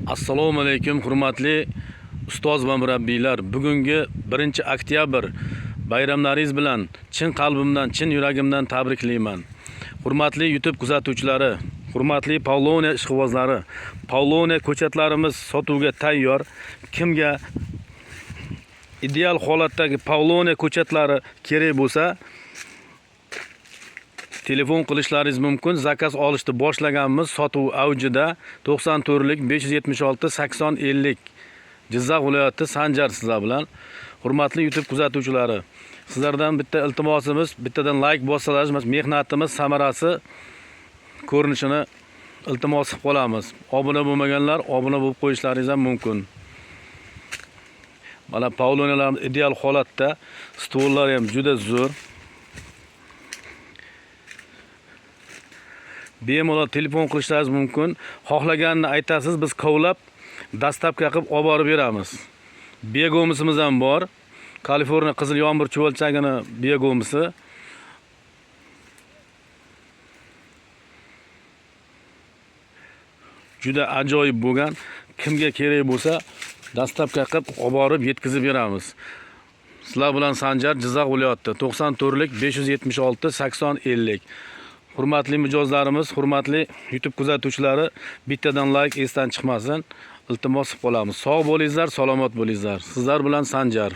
Assalomu alaykum hurmatli ustoz va murabbiylar. Bugungi 1-oktyabr bayramlaringiz bilan chin qalbimdan, chin yuragimdan tabriklayman. Hurmatli YouTube kuzatuvchilari, hurmatli Pavloniya ishqibozlari, Pavloniya ko'chatlarimiz sotuvga tayyor. Kimga ideal holatdagi Pavloniya ko'chatlari kerak bo'lsa, telefon qilishlaringiz mumkin. Zakaz olishni boshlaganmiz. Sotuv avjida 94lik 576 80 50 Jizzax viloyati Sanjar sizlar bilan. Hurmatli YouTube kuzatuvchilari, sizlardan bitta iltimosimiz, bittadan like bossalaringiz, mehnatimiz samarasi ko'rinishini iltimos qilib qolamiz. Obuna bo'lmaganlar obuna bo'lib qo'yishlaringiz ham mumkin. Mana Pavloniyalarimiz ideal holatda, stollar ham juda zo'r. Bemalol telefon qilishlaringiz mumkin. Xohlaganini aytasiz, biz kovlab dastlabki qilib olib borib beramiz. Begomimiz ham bor. Kaliforniya qizil yomg'ir chuvalchagini begomisi. Juda ajoyib bo'lgan. Kimga kerak bo'lsa, dastlabki qilib olib borib yetkazib beramiz. Sizlar bilan Sanjar, Jizzax viloyatida 94lik 576 80 50. Hurmatli mijozlarimiz, hurmatli YouTube kuzatuvchilari, bittadan like esdan chiqmasin. Iltimos qilib qolamiz. Sog' bo'lingizlar, salomat bo'lingizlar. Sizlar bilan Sanjar.